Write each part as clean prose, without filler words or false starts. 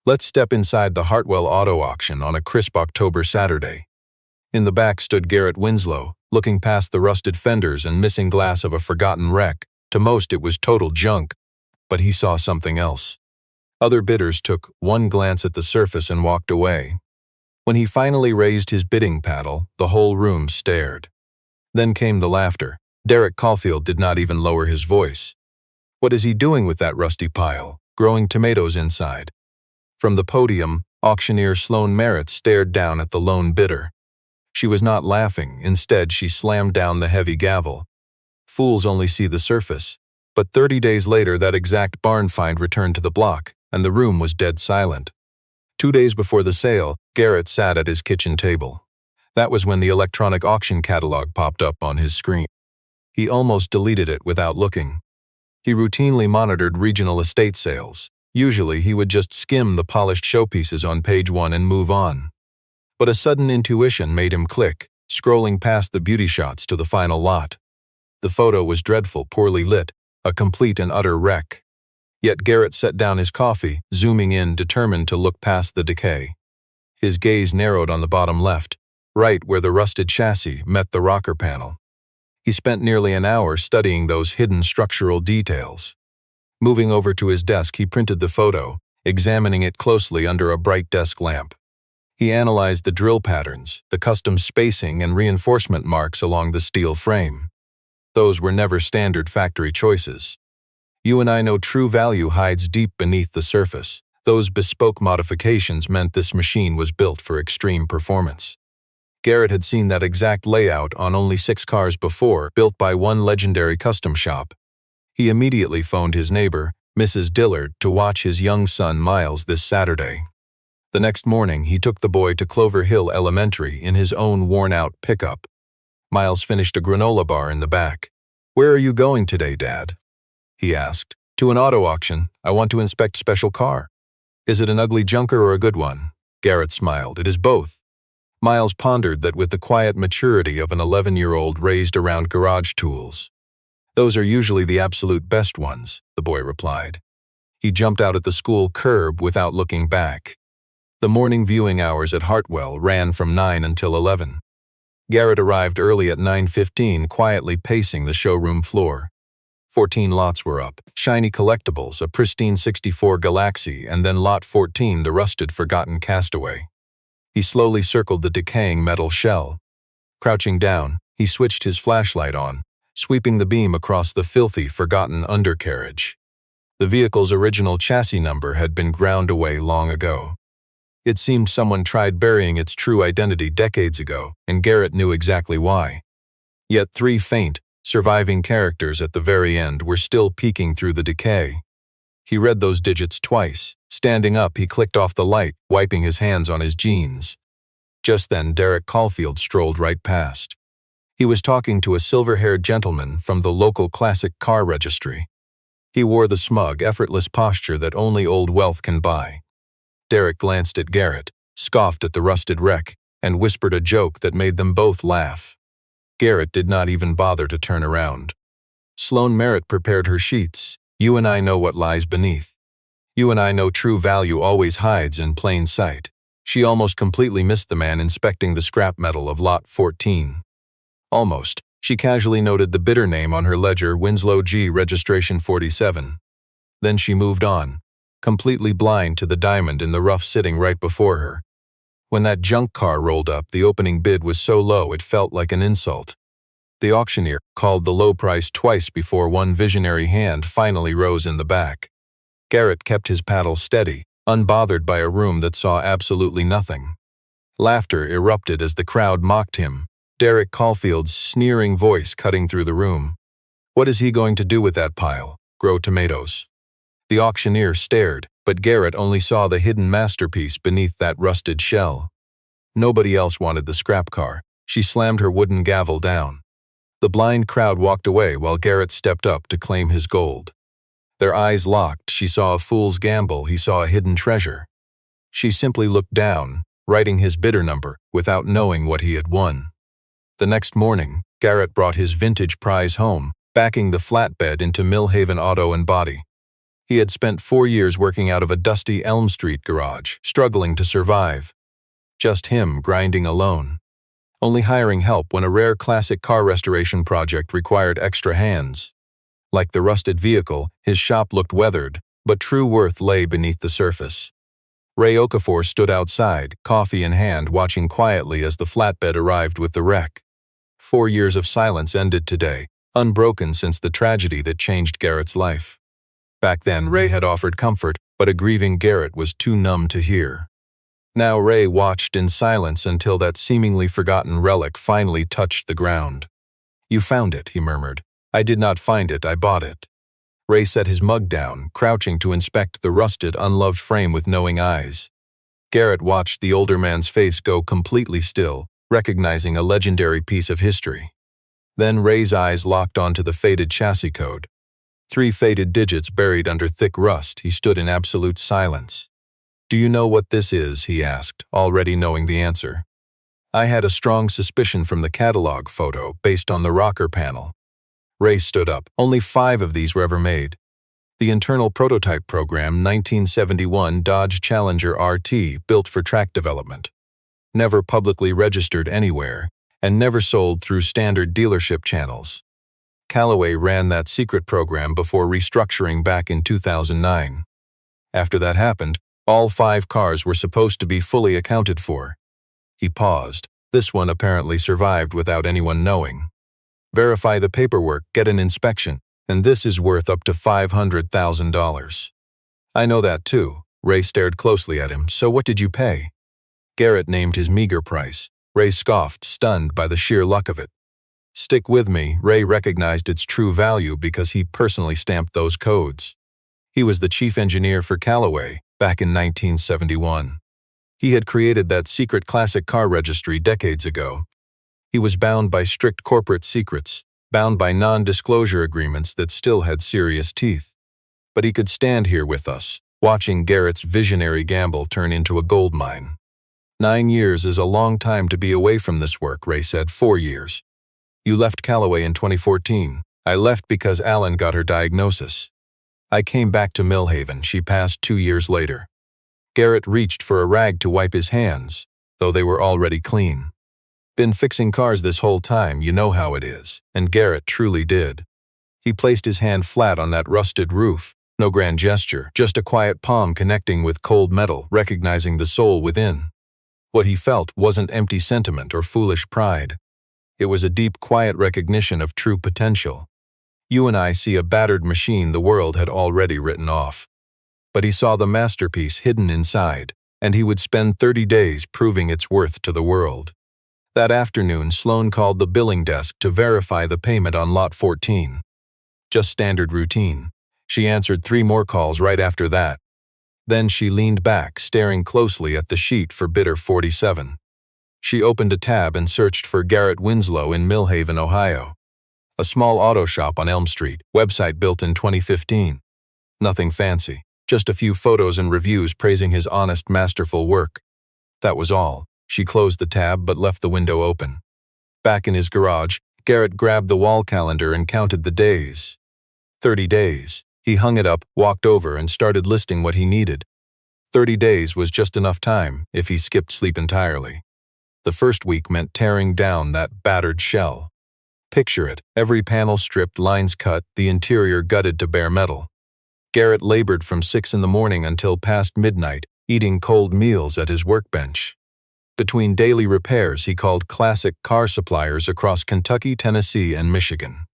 Let's step inside the Hartwell auto auction on a crisp October Saturday. In the back stood Garrett Winslow, looking past the rusted fenders and missing glass of a forgotten wreck. To most it was total junk, but he saw something else. Other bidders took one glance at the surface and walked away. When he finally raised his bidding paddle, the whole room stared. Then came the laughter. Derek Caulfield did not even lower his voice. "What is he doing with that rusty pile? Growing tomatoes inside." From the podium, auctioneer Sloan Merritt stared down at the lone bidder. She was not laughing. Instead, she slammed down the heavy gavel. Fools only see the surface. But 30 days later, that exact barn find returned to the block, and the room was dead silent. 2 days before the sale, Garrett sat at his kitchen table. That was when the electronic auction catalog popped up on his screen. He almost deleted it without looking. He routinely monitored regional estate sales. Usually, he would just skim the polished showpieces on page 1 and move on. But a sudden intuition made him click, scrolling past the beauty shots to the final lot. The photo was dreadful, poorly lit, a complete and utter wreck. Yet Garrett set down his coffee, zooming in, determined to look past the decay. His gaze narrowed on the bottom left, right where the rusted chassis met the rocker panel. He spent nearly an hour studying those hidden structural details. Moving over to his desk, he printed the photo, examining it closely under a bright desk lamp. He analyzed the drill patterns, the custom spacing and reinforcement marks along the steel frame. Those were never standard factory choices. You and I know true value hides deep beneath the surface. Those bespoke modifications meant this machine was built for extreme performance. Garrett had seen that exact layout on only 6 cars before, built by one legendary custom shop. He immediately phoned his neighbor, Mrs. Dillard, to watch his young son Miles this Saturday. The next morning, he took the boy to Clover Hill Elementary in his own worn-out pickup. Miles finished a granola bar in the back. "Where are you going today, Dad?" he asked. "To an auto auction. I want to inspect special car." "Is it an ugly junker or a good one?" Garrett smiled. "It is both." Miles pondered that with the quiet maturity of an 11-year-old raised around garage tools. "Those are usually the absolute best ones," the boy replied. He jumped out at the school curb without looking back. The morning viewing hours at Hartwell ran from 9 until 11. Garrett arrived early at 9:15, quietly pacing the showroom floor. 14 lots were up, shiny collectibles, a pristine 64 Galaxy, and then Lot 14, the rusted, forgotten Castaway. He slowly circled the decaying metal shell. Crouching down, he switched his flashlight on, sweeping the beam across the filthy, forgotten undercarriage. The vehicle's original chassis number had been ground away long ago. It seemed someone tried burying its true identity decades ago, and Garrett knew exactly why. Yet 3 faint, surviving characters at the very end were still peeking through the decay. He read those digits twice. Standing up, he clicked off the light, wiping his hands on his jeans. Just then, Derek Caulfield strolled right past. He was talking to a silver-haired gentleman from the local classic car registry. He wore the smug, effortless posture that only old wealth can buy. Derek glanced at Garrett, scoffed at the rusted wreck, and whispered a joke that made them both laugh. Garrett did not even bother to turn around. Sloan Merritt prepared her sheets. "You and I know what lies beneath. You and I know true value always hides in plain sight." She almost completely missed the man inspecting the scrap metal of Lot 14. Almost. She casually noted the bidder name on her ledger, Winslow G, registration 47. Then she moved on, completely blind to the diamond in the rough sitting right before her. When that junk car rolled up, the opening bid was so low it felt like an insult. The auctioneer called the low price twice before one visionary hand finally rose in the back. Garrett kept his paddle steady, unbothered by a room that saw absolutely nothing. Laughter erupted as the crowd mocked him, Derek Caulfield's sneering voice cutting through the room. "What is he going to do with that pile? Grow tomatoes?" The auctioneer stared, but Garrett only saw the hidden masterpiece beneath that rusted shell. Nobody else wanted the scrap car. She slammed her wooden gavel down. The blind crowd walked away while Garrett stepped up to claim his gold. Their eyes locked. She saw a fool's gamble. He saw a hidden treasure. She simply looked down, writing his bidder number, without knowing what he had won. The next morning, Garrett brought his vintage prize home, backing the flatbed into Millhaven Auto and Body. He had spent 4 years working out of a dusty Elm Street garage, struggling to survive. Just him grinding alone. Only hiring help when a rare classic car restoration project required extra hands. Like the rusted vehicle, his shop looked weathered, but true worth lay beneath the surface. Ray Okafor stood outside, coffee in hand, watching quietly as the flatbed arrived with the wreck. 4 years of silence ended today, unbroken since the tragedy that changed Garrett's life. Back then, Ray had offered comfort, but a grieving Garrett was too numb to hear. Now Ray watched in silence until that seemingly forgotten relic finally touched the ground. "You found it," he murmured. "I did not find it, I bought it." Ray set his mug down, crouching to inspect the rusted, unloved frame with knowing eyes. Garrett watched the older man's face go completely still, recognizing a legendary piece of history. Then Ray's eyes locked onto the faded chassis code. 3 faded digits buried under thick rust. He stood in absolute silence. "Do you know what this is?" he asked, already knowing the answer. "I had a strong suspicion from the catalog photo, based on the rocker panel." Ray stood up. "Only 5 of these were ever made. The internal prototype program, 1971 Dodge Challenger RT, built for track development. Never publicly registered anywhere, and never sold through standard dealership channels. Callaway ran that secret program before restructuring back in 2009. After that happened, all 5 cars were supposed to be fully accounted for." He paused. "This one apparently survived without anyone knowing. Verify the paperwork, get an inspection, and this is worth up to $500,000. "I know that too." Ray stared closely at him. "So what did you pay?" Garrett named his meager price. Ray scoffed, stunned by the sheer luck of it. "Stick with me." Ray recognized its true value because he personally stamped those codes. He was the chief engineer for Callaway back in 1971. He had created that secret classic car registry decades ago. He was bound by strict corporate secrets, bound by non-disclosure agreements that still had serious teeth. But he could stand here with us, watching Garrett's visionary gamble turn into a gold mine. 9 years is a long time to be away from this work, Ray said. 4 years. You left Callaway in 2014. I left because Alan got her diagnosis. I came back to Millhaven. She passed 2 years later. Garrett reached for a rag to wipe his hands, though they were already clean. Been fixing cars this whole time, you know how it is, and Garrett truly did. He placed his hand flat on that rusted roof, no grand gesture, just a quiet palm connecting with cold metal, recognizing the soul within. What he felt wasn't empty sentiment or foolish pride. It was a deep, quiet recognition of true potential. You and I see a battered machine the world had already written off. But he saw the masterpiece hidden inside, and he would spend 30 days proving its worth to the world. That afternoon, Sloan called the billing desk to verify the payment on Lot 14. Just standard routine. She answered 3 more calls right after that. Then she leaned back, staring closely at the sheet for bidder 47. She opened a tab and searched for Garrett Winslow in Millhaven, Ohio. A small auto shop on Elm Street, website built in 2015. Nothing fancy, just a few photos and reviews praising his honest, masterful work. That was all. She closed the tab but left the window open. Back in his garage, Garrett grabbed the wall calendar and counted the days. 30 days. He hung it up, walked over, and started listing what he needed. 30 days was just enough time if he skipped sleep entirely. The first week meant tearing down that battered shell. Picture it, every panel stripped, lines cut, the interior gutted to bare metal. Garrett labored from 6 in the morning until past midnight, eating cold meals at his workbench. Between daily repairs, he called classic car suppliers across Kentucky, Tennessee, and Michigan.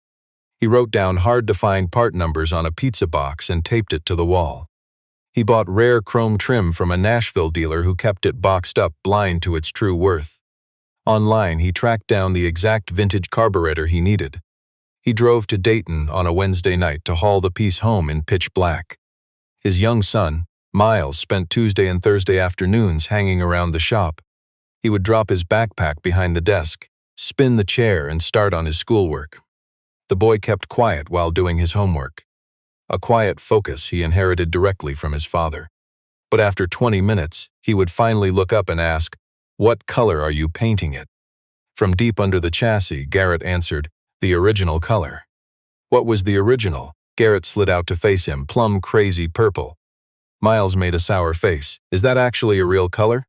He wrote down hard-to-find part numbers on a pizza box and taped it to the wall. He bought rare chrome trim from a Nashville dealer who kept it boxed up, blind to its true worth. Online, he tracked down the exact vintage carburetor he needed. He drove to Dayton on a Wednesday night to haul the piece home in pitch black. His young son, Miles, spent Tuesday and Thursday afternoons hanging around the shop. He would drop his backpack behind the desk, spin the chair, and start on his schoolwork. The boy kept quiet while doing his homework. A quiet focus he inherited directly from his father. But after 20 minutes, he would finally look up and ask, "What color are you painting it?" From deep under the chassis, Garrett answered, "The original color." What was the original? Garrett slid out to face him, plum crazy purple. Miles made a sour face. Is that actually a real color?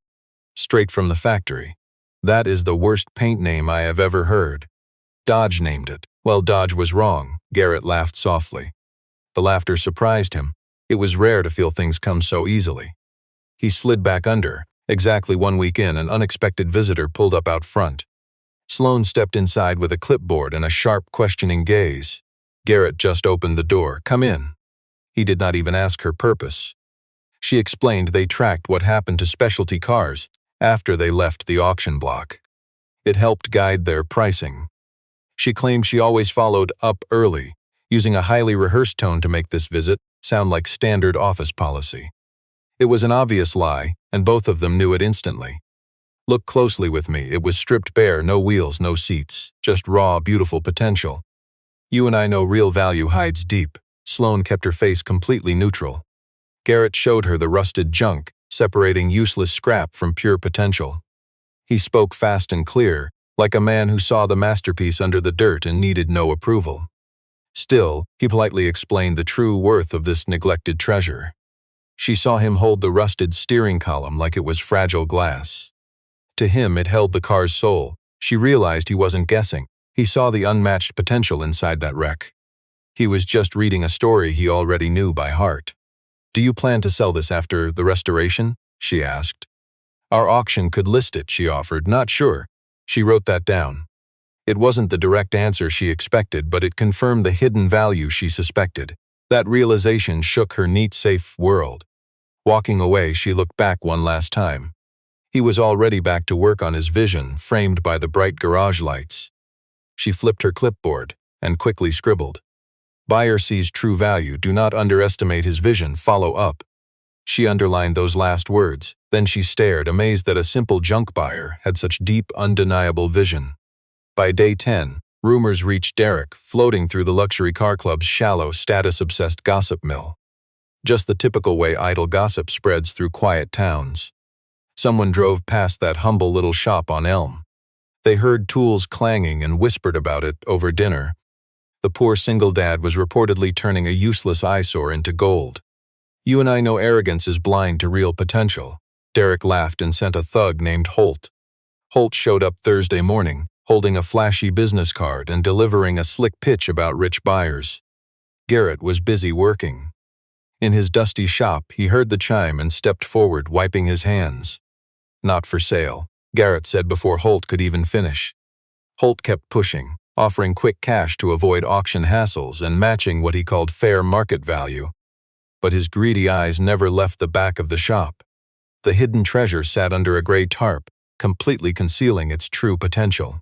Straight from the factory. That is the worst paint name I have ever heard. Dodge named it. Well, Dodge was wrong. Garrett laughed softly. The laughter surprised him. It was rare to feel things come so easily. He slid back under. Exactly 1 week in, an unexpected visitor pulled up out front. Sloane stepped inside with a clipboard and a sharp, questioning gaze. Garrett just opened the door. Come in. He did not even ask her purpose. She explained they tracked what happened to specialty cars after they left the auction block. It helped guide their pricing. She claimed she always followed up early, using a highly rehearsed tone to make this visit sound like standard office policy. It was an obvious lie, and both of them knew it instantly. Look closely with me. It was stripped bare, no wheels, no seats, just raw, beautiful potential. You and I know real value hides deep. Sloane kept her face completely neutral. Garrett showed her the rusted junk, separating useless scrap from pure potential. He spoke fast and clear, like a man who saw the masterpiece under the dirt and needed no approval. Still, he politely explained the true worth of this neglected treasure. She saw him hold the rusted steering column like it was fragile glass. To him, it held the car's soul. She realized he wasn't guessing. He saw the unmatched potential inside that wreck. He was just reading a story he already knew by heart. Do you plan to sell this after the restoration? She asked. Our auction could list it, she offered. Not sure. She wrote that down. It wasn't the direct answer she expected, but it confirmed the hidden value she suspected. That realization shook her neat, safe world. Walking away, she looked back one last time. He was already back to work on his vision, framed by the bright garage lights. She flipped her clipboard and quickly scribbled. Buyer sees true value. Do not underestimate his vision. Follow up. She underlined those last words. Then she stared, amazed that a simple junk buyer had such deep, undeniable vision. By day 10, rumors reached Derek, floating through the luxury car club's shallow, status-obsessed gossip mill. Just the typical way idle gossip spreads through quiet towns. Someone drove past that humble little shop on Elm. They heard tools clanging and whispered about it over dinner. The poor single dad was reportedly turning a useless eyesore into gold. You and I know arrogance is blind to real potential. Derek laughed and sent a thug named Holt. Holt showed up Thursday morning, holding a flashy business card and delivering a slick pitch about rich buyers. Garrett was busy working. In his dusty shop, he heard the chime and stepped forward, wiping his hands. Not for sale, Garrett said before Holt could even finish. Holt kept pushing, offering quick cash to avoid auction hassles and matching what he called fair market value. But his greedy eyes never left the back of the shop. The hidden treasure sat under a gray tarp, completely concealing its true potential.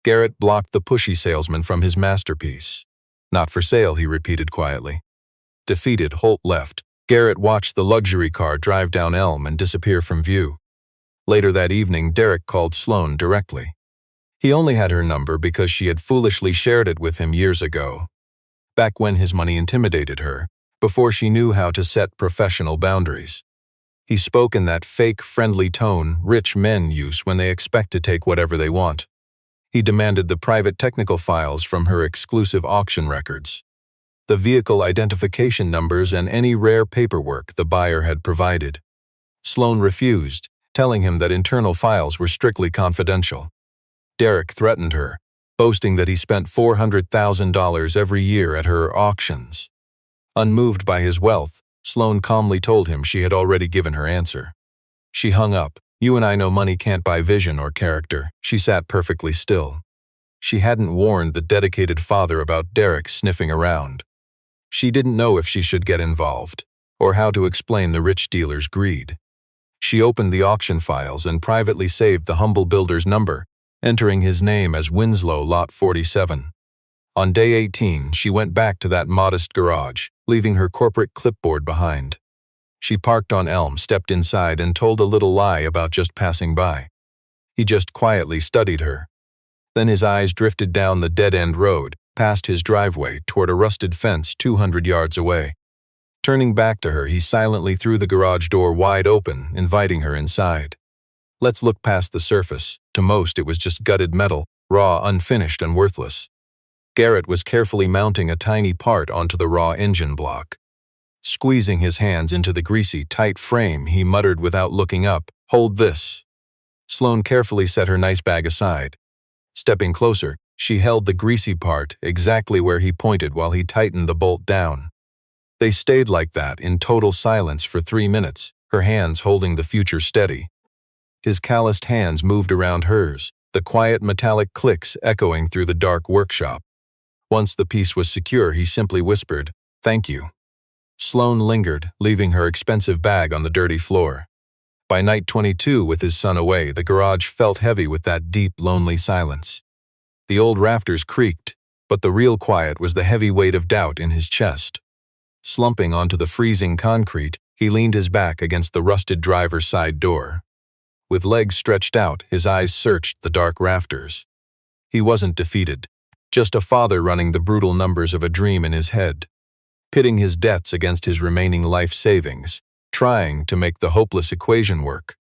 Garrett blocked the pushy salesman from his masterpiece. Not for sale, he repeated quietly. Defeated, Holt left. Garrett watched the luxury car drive down Elm and disappear from view. Later that evening, Derek called Sloane directly. He only had her number because she had foolishly shared it with him years ago. Back when his money intimidated her, before she knew how to set professional boundaries. He spoke in that fake, friendly tone rich men use when they expect to take whatever they want. He demanded the private technical files from her exclusive auction records, the vehicle identification numbers, and any rare paperwork the buyer had provided. Sloane refused, telling him that internal files were strictly confidential. Derek threatened her, boasting that he spent $400,000 every year at her auctions. Unmoved by his wealth, Sloane calmly told him she had already given her answer. She hung up. You and I know money can't buy vision or character. She sat perfectly still. She hadn't warned the dedicated father about Derek sniffing around. She didn't know if she should get involved, or how to explain the rich dealer's greed. She opened the auction files and privately saved the humble builder's number, entering his name as Winslow Lot 47. On day 18, she went back to that modest garage, leaving her corporate clipboard behind. She parked on Elm, stepped inside, and told a little lie about just passing by. He just quietly studied her. Then his eyes drifted down the dead-end road, past his driveway, toward a rusted fence 200 yards away. Turning back to her, he silently threw the garage door wide open, inviting her inside. Let's look past the surface. To most, it was just gutted metal, raw, unfinished, and worthless. Garrett was carefully mounting a tiny part onto the raw engine block. Squeezing his hands into the greasy, tight frame, he muttered without looking up, "Hold this." Sloane carefully set her nice bag aside. Stepping closer, she held the greasy part exactly where he pointed while he tightened the bolt down. They stayed like that in total silence for 3 minutes, her hands holding the future steady. His calloused hands moved around hers, the quiet metallic clicks echoing through the dark workshop. Once the piece was secure, he simply whispered, "Thank you." Sloane lingered, leaving her expensive bag on the dirty floor. By night 22, with his son away, the garage felt heavy with that deep, lonely silence. The old rafters creaked, but the real quiet was the heavy weight of doubt in his chest. Slumping onto the freezing concrete, he leaned his back against the rusted driver's side door. With legs stretched out, his eyes searched the dark rafters. He wasn't defeated, just a father running the brutal numbers of a dream in his head, pitting his debts against his remaining life savings, trying to make the hopeless equation work.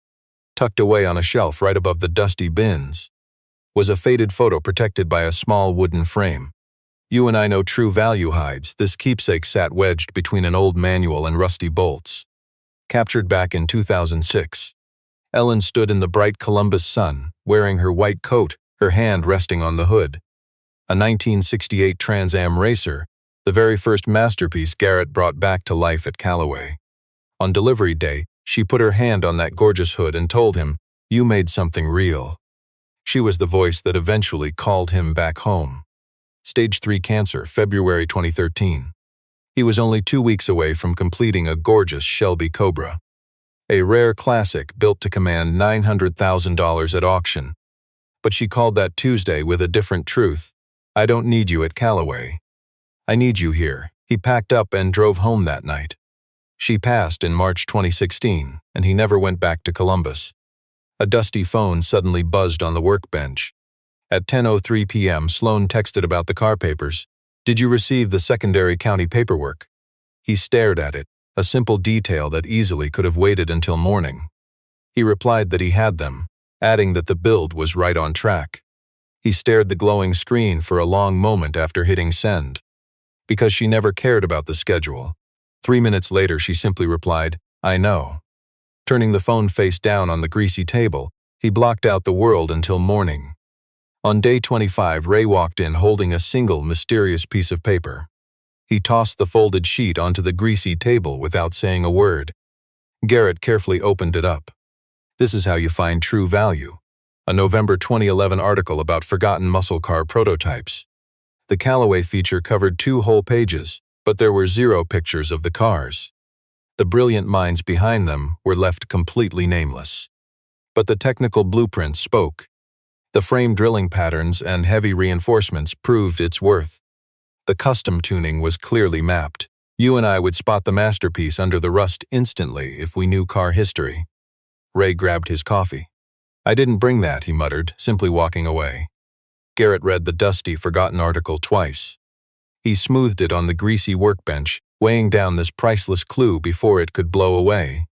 Tucked away on a shelf right above the dusty bins was a faded photo protected by a small wooden frame. "You and I know true value hides." This keepsake sat wedged between an old manual and rusty bolts. Captured back in 2006. Ellen stood in the bright Columbus sun, wearing her white coat, her hand resting on the hood. A 1968 Trans Am racer, the very first masterpiece Garrett brought back to life at Callaway. On delivery day, she put her hand on that gorgeous hood and told him, "You made something real." She was the voice that eventually called him back home. Stage 3 cancer, February 2013. He was only 2 weeks away from completing a gorgeous Shelby Cobra. A rare classic built to command $900,000 at auction. But she called that Tuesday with a different truth. "I don't need you at Callaway. I need you here." He packed up and drove home that night. She passed in March 2016, and he never went back to Columbus. A dusty phone suddenly buzzed on the workbench. At 10:03 p.m., Sloane texted about the car papers. "Did you receive the secondary county paperwork?" He stared at it, a simple detail that easily could have waited until morning. He replied that he had them, adding that the build was right on track. He stared the glowing screen for a long moment after hitting send. Because she never cared about the schedule. 3 minutes later, she simply replied, "I know." Turning the phone face down on the greasy table, he blocked out the world until morning. On day 25, Ray walked in holding a single mysterious piece of paper. He tossed the folded sheet onto the greasy table without saying a word. Garrett carefully opened it up. "This is how you find true value." A November 2011 article about forgotten muscle car prototypes. The Callaway feature covered 2 whole pages, but there were 0 pictures of the cars. The brilliant minds behind them were left completely nameless. But the technical blueprints spoke. The frame drilling patterns and heavy reinforcements proved its worth. The custom tuning was clearly mapped. "You and I would spot the masterpiece under the rust instantly if we knew car history." Ray grabbed his coffee. "I didn't bring that," he muttered, simply walking away. Garrett read the dusty, forgotten article twice. He smoothed it on the greasy workbench, weighing down this priceless clue before it could blow away.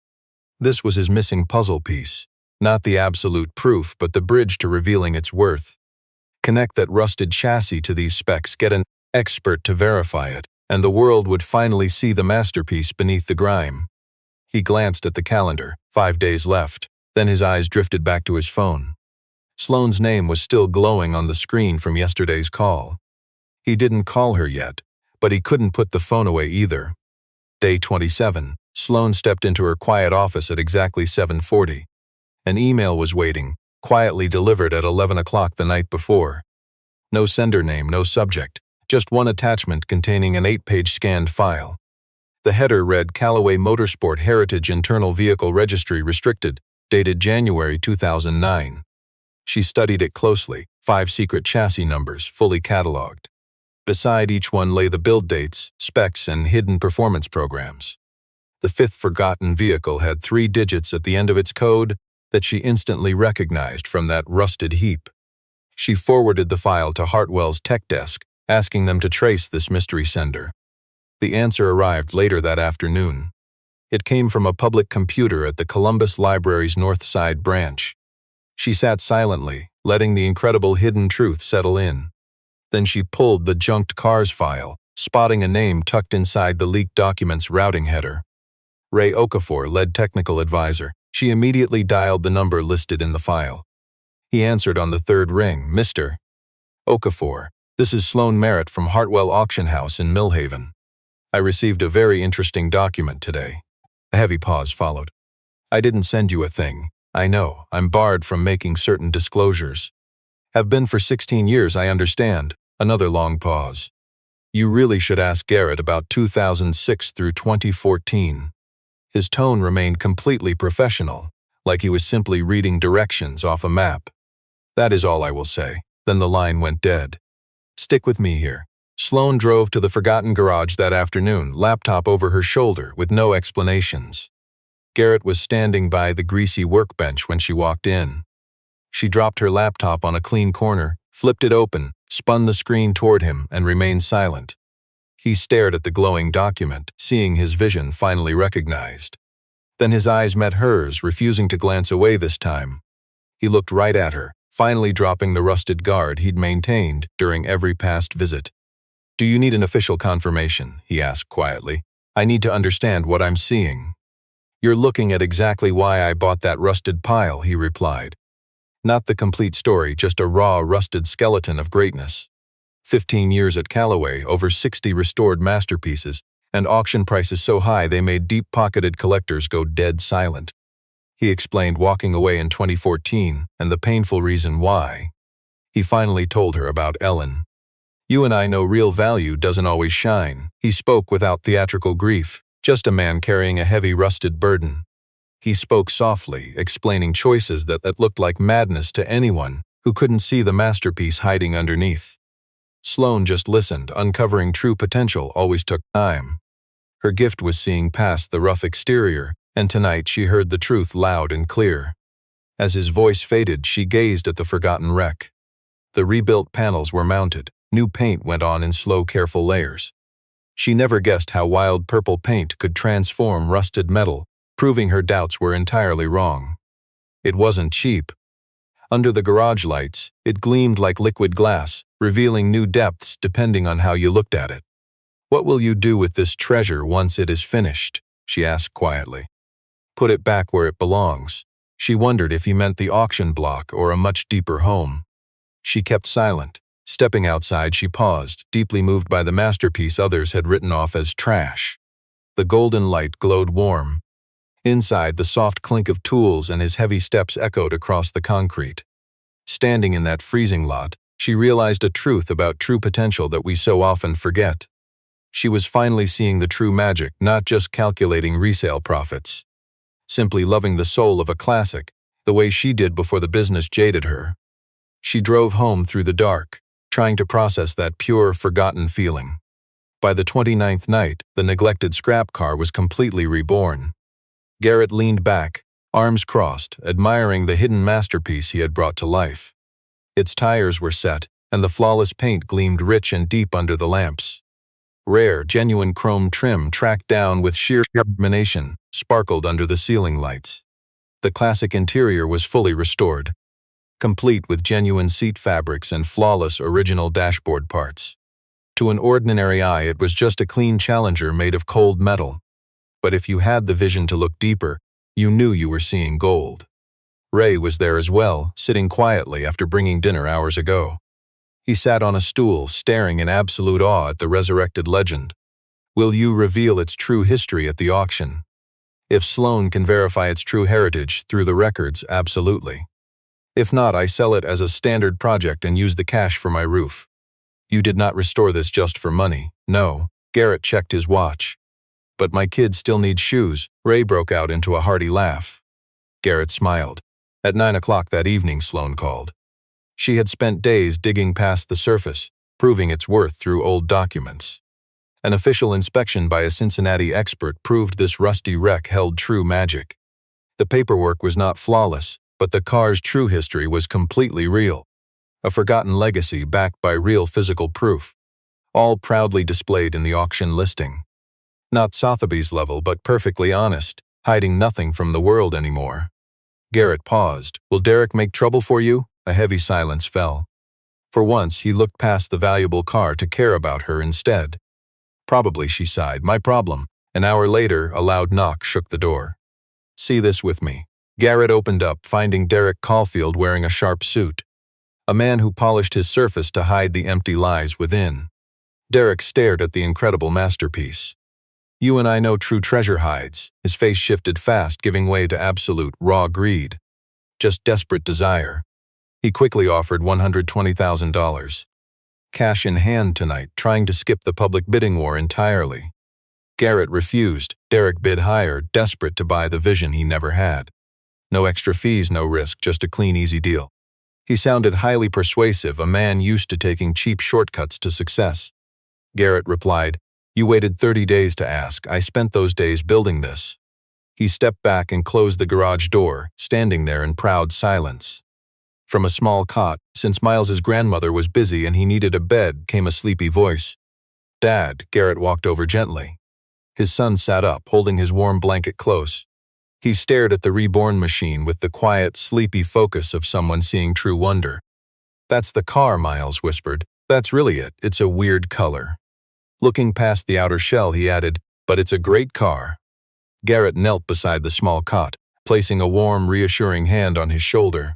This was his missing puzzle piece. Not the absolute proof, but the bridge to revealing its worth. Connect that rusted chassis to these specs, get an expert to verify it, and the world would finally see the masterpiece beneath the grime. He glanced at the calendar, 5 days left, then his eyes drifted back to his phone. Sloane's name was still glowing on the screen from yesterday's call. He didn't call her yet, but he couldn't put the phone away either. Day 27, Sloane stepped into her quiet office at exactly 7:40. An email was waiting, quietly delivered at 11 o'clock the night before. No sender name, no subject, just one attachment containing an 8-page scanned file. The header read Callaway Motorsport Heritage Internal Vehicle Registry Restricted, dated January 2009. She studied it closely, 5 secret chassis numbers, fully cataloged. Beside each one lay the build dates, specs, and hidden performance programs. The 5th forgotten vehicle had 3 digits at the end of its code that she instantly recognized from that rusted heap. She forwarded the file to Hartwell's tech desk, asking them to trace this mystery sender. The answer arrived later that afternoon. It came from a public computer at the Columbus Library's North Side branch. She sat silently, letting the incredible hidden truth settle in. Then she pulled the junked cars file, spotting a name tucked inside the leaked document's routing header. Ray Okafor, lead technical advisor. She immediately dialed the number listed in the file. He answered on the third ring. Mr. Okafor, this is Sloan Merritt from Hartwell Auction House in Millhaven. I received a very interesting document today. A heavy pause followed. I didn't send you a thing. I know, I'm barred from making certain disclosures. Have been for 16 years, I understand. Another long pause. You really should ask Garrett about 2006 through 2014. His tone remained completely professional, like he was simply reading directions off a map. That is all I will say. Then the line went dead. Stick with me here. Sloan drove to the forgotten garage that afternoon, laptop over her shoulder, with no explanations. Garrett was standing by the greasy workbench when she walked in. She dropped her laptop on a clean corner, flipped it open, spun the screen toward him, and remained silent. He stared at the glowing document, seeing his vision finally recognized. Then his eyes met hers, refusing to glance away this time. He looked right at her, finally dropping the rusted guard he'd maintained during every past visit. Do you need an official confirmation? He asked quietly. I need to understand what I'm seeing. You're looking at exactly why I bought that rusted pile, he replied. Not the complete story, just a raw, rusted skeleton of greatness. 15 years at Callaway, over 60 restored masterpieces, and auction prices so high they made deep-pocketed collectors go dead silent. He explained walking away in 2014 and the painful reason why. He finally told her about Ellen. You and I know real value doesn't always shine. He spoke without theatrical grief, just a man carrying a heavy rusted burden. He spoke softly, explaining choices that looked like madness to anyone who couldn't see the masterpiece hiding underneath. Sloan just listened. Uncovering true potential always took time. Her gift was seeing past the rough exterior, and tonight she heard the truth loud and clear. As his voice faded, she gazed at the forgotten wreck. The rebuilt panels were mounted. New paint went on in slow, careful layers. She never guessed how wild purple paint could transform rusted metal, proving her doubts were entirely wrong. It wasn't cheap. Under the garage lights, it gleamed like liquid glass, revealing new depths depending on how you looked at it. What will you do with this treasure once it is finished? She asked quietly. Put it back where it belongs. She wondered if he meant the auction block or a much deeper home. She kept silent. Stepping outside, she paused, deeply moved by the masterpiece others had written off as trash. The golden light glowed warm. Inside, the soft clink of tools and his heavy steps echoed across the concrete. Standing in that freezing lot, she realized a truth about true potential that we so often forget. She was finally seeing the true magic, not just calculating resale profits. Simply loving the soul of a classic, the way she did before the business jaded her. She drove home through the dark, trying to process that pure, forgotten feeling. By the 29th night, the neglected scrap car was completely reborn. Garrett leaned back, arms crossed, admiring the hidden masterpiece he had brought to life. Its tires were set, and the flawless paint gleamed rich and deep under the lamps. Rare, genuine chrome trim tracked down with sheer determination sparkled under the ceiling lights. The classic interior was fully restored, complete with genuine seat fabrics and flawless original dashboard parts. To an ordinary eye, it was just a clean Challenger made of cold metal. But if you had the vision to look deeper, you knew you were seeing gold. Ray was there as well, sitting quietly after bringing dinner hours ago. He sat on a stool, staring in absolute awe at the resurrected legend. Will you reveal its true history at the auction? If Sloan can verify its true heritage through the records, absolutely. If not, I sell it as a standard project and use the cash for my roof. You did not restore this just for money. No. Garrett checked his watch. But my kids still need shoes. Ray broke out into a hearty laugh. Garrett smiled. At 9 o'clock that evening, Sloan called. She had spent days digging past the surface, proving its worth through old documents. An official inspection by a Cincinnati expert proved this rusty wreck held true magic. The paperwork was not flawless, but the car's true history was completely real. A forgotten legacy backed by real physical proof, all proudly displayed in the auction listing. Not Sotheby's level, but perfectly honest, hiding nothing from the world anymore. Garrett paused. Will Derek make trouble for you? A heavy silence fell. For once, he looked past the valuable car to care about her instead. Probably, she sighed, my problem. An hour later, a loud knock shook the door. See this with me. Garrett opened up, finding Derek Caulfield wearing a sharp suit. A man who polished his surface to hide the empty lies within. Derek stared at the incredible masterpiece. You and I know true treasure hides. His face shifted fast, giving way to absolute, raw greed. Just desperate desire. He quickly offered $120,000. Cash in hand tonight, trying to skip the public bidding war entirely. Garrett refused. Derek bid higher, desperate to buy the vision he never had. No extra fees, no risk, just a clean, easy deal. He sounded highly persuasive, a man used to taking cheap shortcuts to success. Garrett replied, You waited 30 days to ask. I spent those days building this. He stepped back and closed the garage door, standing there in proud silence. From a small cot, since Miles's grandmother was busy and he needed a bed, came a sleepy voice. Dad, Garrett walked over gently. His son sat up, holding his warm blanket close. He stared at the reborn machine with the quiet, sleepy focus of someone seeing true wonder. That's the car, Miles whispered. That's really it. It's a weird color. Looking past the outer shell, he added, But it's a great car. Garrett knelt beside the small cot, placing a warm, reassuring hand on his shoulder.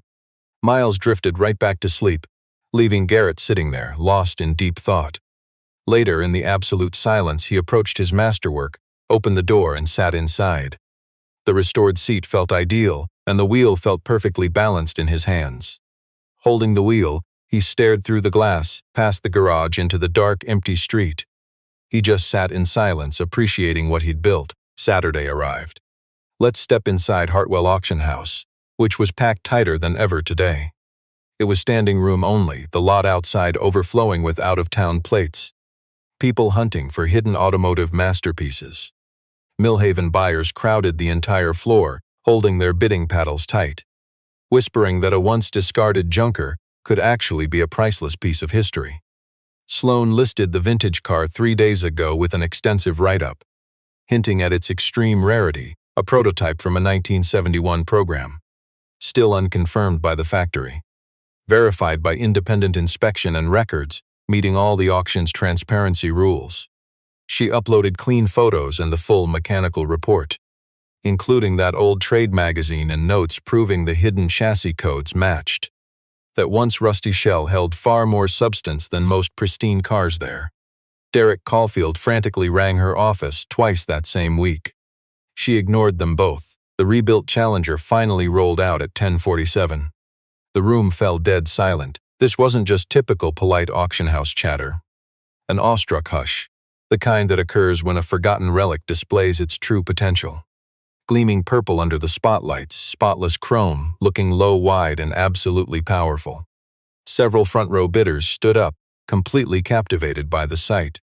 Miles drifted right back to sleep, leaving Garrett sitting there, lost in deep thought. Later, in the absolute silence, he approached his masterwork, opened the door, and sat inside. The restored seat felt ideal, and the wheel felt perfectly balanced in his hands. Holding the wheel, he stared through the glass, past the garage into the dark, empty street. He just sat in silence, appreciating what he'd built. Saturday arrived. Let's step inside Hartwell auction house, which was packed tighter than ever today. It was standing room only, the lot outside overflowing with out-of-town plates. People hunting for hidden automotive masterpieces. Millhaven buyers crowded the entire floor, holding their bidding paddles tight, whispering that a once-discarded junker could actually be a priceless piece of history. Sloan listed the vintage car 3 days ago with an extensive write-up, hinting at its extreme rarity, a prototype from a 1971 program. Still unconfirmed by the factory. Verified by independent inspection and records, meeting all the auction's transparency rules. She uploaded clean photos and the full mechanical report, including that old trade magazine and notes proving the hidden chassis codes matched. That once rusty shell held far more substance than most pristine cars there. Derek Caulfield frantically rang her office twice that same week. She ignored them both. The rebuilt Challenger finally rolled out at 10:47. The room fell dead silent. This wasn't just typical polite auction house chatter. An awestruck hush, the kind that occurs when a forgotten relic displays its true potential. Gleaming purple under the spotlights, spotless chrome, looking low-wide and absolutely powerful. Several front-row bidders stood up, completely captivated by the sight.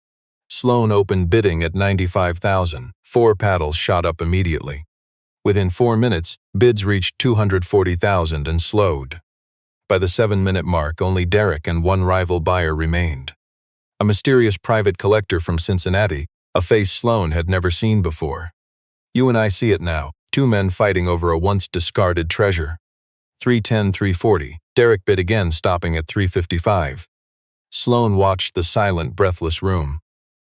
Sloan opened bidding at $95,000. 4 paddles shot up immediately. Within 4 minutes, bids reached $240,000 and slowed. By the 7-minute mark, only Derek and one rival buyer remained. A mysterious private collector from Cincinnati, a face Sloan had never seen before. You and I see it now, 2 men fighting over a once-discarded treasure. 310, 340, Derek bid again, stopping at 355. Sloan watched the silent, breathless room.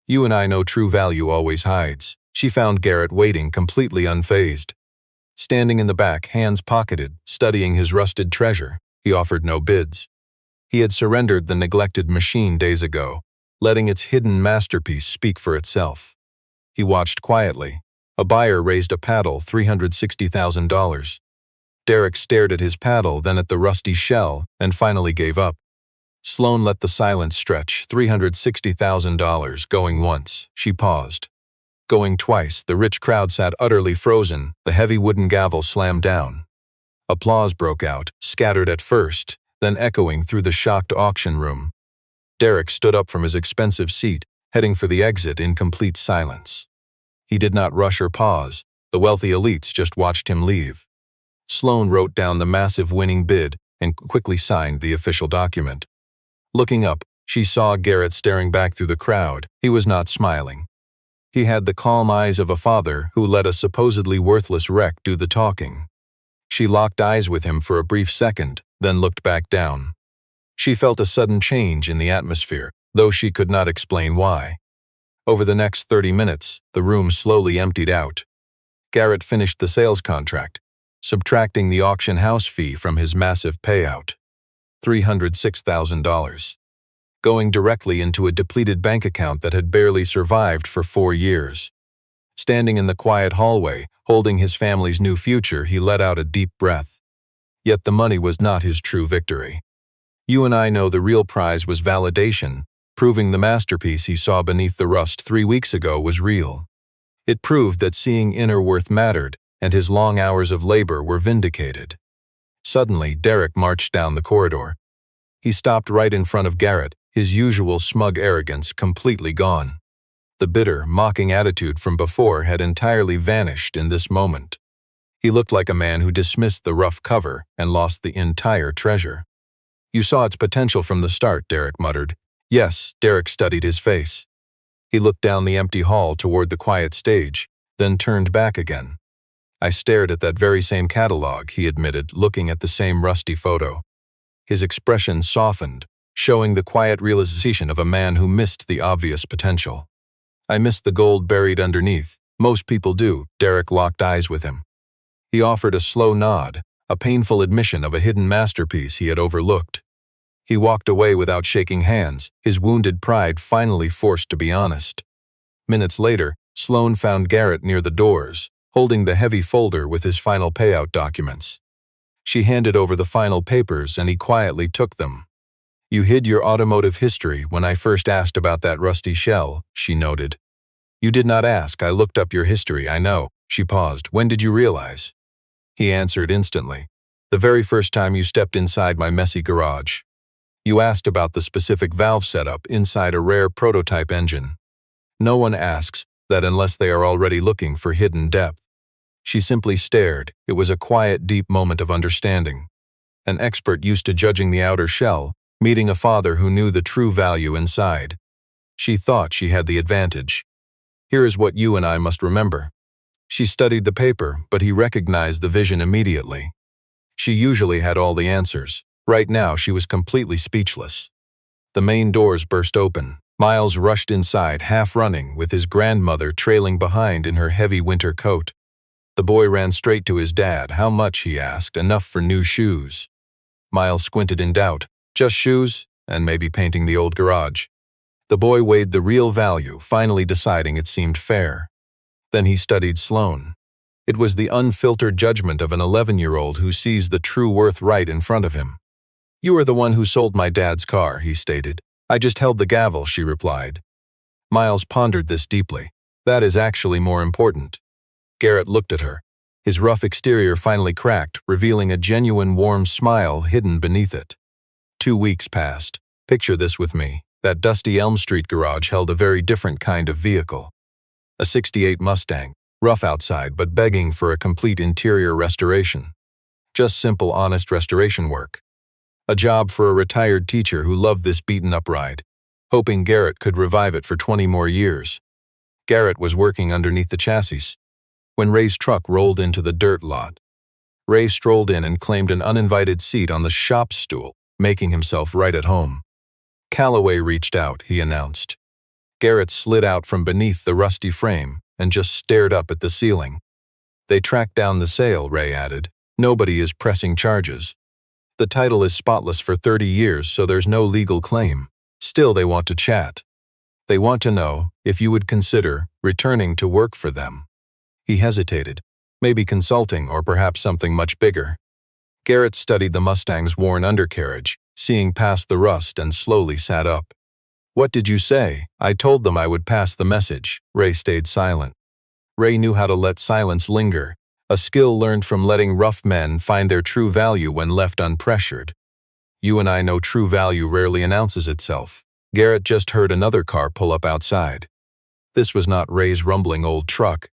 You and I know true value always hides. She found Garrett waiting, completely unfazed. Standing in the back, hands pocketed, studying his rusted treasure, he offered no bids. He had surrendered the neglected machine days ago, letting its hidden masterpiece speak for itself. He watched quietly. A buyer raised a paddle, $360,000. Derek stared at his paddle, then at the rusty shell, and finally gave up. Sloan let the silence stretch, $360,000, going once. She paused. Going twice, the rich crowd sat utterly frozen, the heavy wooden gavel slammed down. Applause broke out, scattered at first, then echoing through the shocked auction room. Derek stood up from his expensive seat, heading for the exit in complete silence. He did not rush or pause. The wealthy elites just watched him leave. Sloan wrote down the massive winning bid and quickly signed the official document. Looking up, she saw Garrett staring back through the crowd. He was not smiling. He had the calm eyes of a father who let a supposedly worthless wreck do the talking. She locked eyes with him for a brief second, then looked back down. She felt a sudden change in the atmosphere, though she could not explain why. Over the next 30 minutes, the room slowly emptied out. Garrett finished the sales contract, subtracting the auction house fee from his massive payout. $306,000. Going directly into a depleted bank account that had barely survived for 4 years. Standing in the quiet hallway, holding his family's new future, he let out a deep breath. Yet the money was not his true victory. You and I know the real prize was validation, proving the masterpiece he saw beneath the rust 3 weeks ago was real. It proved that seeing inner worth mattered, and his long hours of labor were vindicated. Suddenly, Derek marched down the corridor. He stopped right in front of Garrett, his usual smug arrogance completely gone. The bitter, mocking attitude from before had entirely vanished in this moment. He looked like a man who dismissed the rough cover and lost the entire treasure. "You saw its potential from the start," Derek muttered. "Yes," Derek studied his face. He looked down the empty hall toward the quiet stage, then turned back again. "I stared at that very same catalog," he admitted, looking at the same rusty photo. His expression softened, showing the quiet realization of a man who missed the obvious potential. "I missed the gold buried underneath. Most people do." Derek locked eyes with him. He offered a slow nod, a painful admission of a hidden masterpiece he had overlooked. He walked away without shaking hands, his wounded pride finally forced to be honest. Minutes later, Sloan found Garrett near the doors, holding the heavy folder with his final payout documents. She handed over the final papers and he quietly took them. "You hid your automotive history when I first asked about that rusty shell," she noted. "You did not ask. I looked up your history, I know." She paused. "When did you realize?" He answered instantly. "The very first time you stepped inside my messy garage. You asked about the specific valve setup inside a rare prototype engine. No one asks that unless they are already looking for hidden depth." She simply stared. It was a quiet, deep moment of understanding. An expert used to judging the outer shell, meeting a father who knew the true value inside. She thought she had the advantage. "Here is what you and I must remember." She studied the paper, but he recognized the vision immediately. She usually had all the answers. Right now, she was completely speechless. The main doors burst open. Miles rushed inside, half running, with his grandmother trailing behind in her heavy winter coat. The boy ran straight to his dad. "How much?" he asked. "Enough for new shoes." Miles squinted in doubt. "Just shoes, and maybe painting the old garage." The boy weighed the real value, finally deciding it seemed fair. Then he studied Sloan. It was the unfiltered judgment of an 11-year-old who sees the true worth right in front of him. "You are the one who sold my dad's car," he stated. "I just held the gavel," she replied. Miles pondered this deeply. "That is actually more important." Garrett looked at her. His rough exterior finally cracked, revealing a genuine warm smile hidden beneath it. 2 weeks passed. Picture this with me. That dusty Elm Street garage held a very different kind of vehicle. A '68 Mustang, rough outside but begging for a complete interior restoration. Just simple, honest restoration work. A job for a retired teacher who loved this beaten-up ride, hoping Garrett could revive it for 20 more years. Garrett was working underneath the chassis when Ray's truck rolled into the dirt lot. Ray strolled in and claimed an uninvited seat on the shop stool, making himself right at home. "Calloway reached out," he announced. Garrett slid out from beneath the rusty frame and just stared up at the ceiling. "They tracked down the sale," Ray added. "Nobody is pressing charges. The title is spotless for 30 years, so there's no legal claim. Still, they want to chat. They want to know if you would consider returning to work for them." He hesitated. Maybe consulting or perhaps something much bigger. Garrett studied the Mustang's worn undercarriage, seeing past the rust, and slowly sat up. "What did you say?" "I told them I would pass the message." Ray stayed silent. Ray knew how to let silence linger, a skill learned from letting rough men find their true value when left unpressured. You and I know true value rarely announces itself. Garrett just heard another car pull up outside. This was not Ray's rumbling old truck.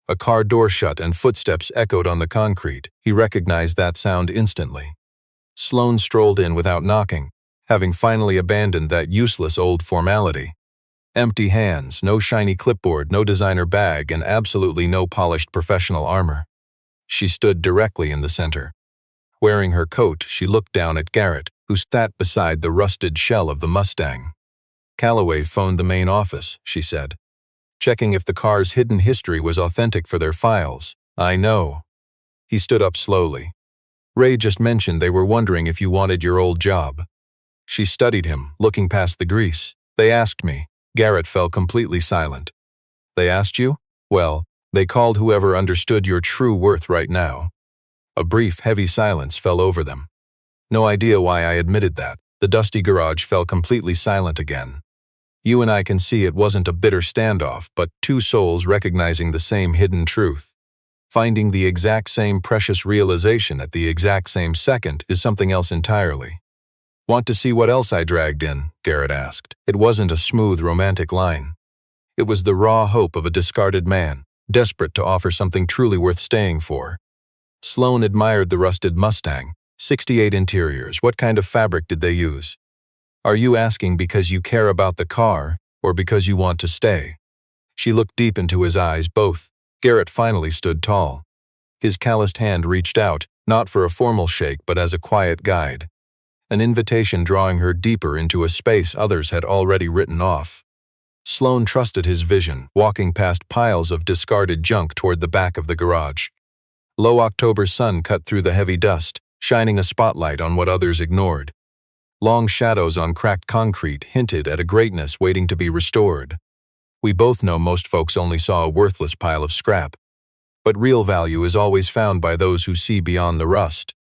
A car door shut and footsteps echoed on the concrete. He recognized that sound instantly. Sloan strolled in without knocking, having finally abandoned that useless old formality. Empty hands, no shiny clipboard, no designer bag, and absolutely no polished professional armor. She stood directly in the center. Wearing her coat, she looked down at Garrett, who who sat beside the rusted shell of the Mustang. "Callaway phoned the main office," she said, "checking if the car's hidden history was authentic for their files." "I know." He stood up slowly. "Ray just mentioned they were wondering if you wanted your old job." She studied him, looking past the grease. "They asked me." Garrett fell completely silent. "They asked you? Well, they called whoever understood your true worth right now." A brief, heavy silence fell over them. "No idea why I admitted that." The dusty garage fell completely silent again. "You and I can see it wasn't a bitter standoff, but two souls recognizing the same hidden truth. Finding the exact same precious realization at the exact same second is something else entirely." "Want to see what else I dragged in?" Garrett asked. It wasn't a smooth, romantic line. It was the raw hope of a discarded man, desperate to offer something truly worth staying for. Sloan admired the rusted Mustang. 68 interiors. What kind of fabric did they use? "Are you asking because you care about the car, or because you want to stay?" She looked deep into his eyes, both. Garrett finally stood tall. His calloused hand reached out, not for a formal shake but as a quiet guide. An invitation drawing her deeper into a space others had already written off. Sloan trusted his vision, walking past piles of discarded junk toward the back of the garage. Low October sun cut through the heavy dust, shining a spotlight on what others ignored. Long shadows on cracked concrete hinted at a greatness waiting to be restored. We both know most folks only saw a worthless pile of scrap. But real value is always found by those who see beyond the rust.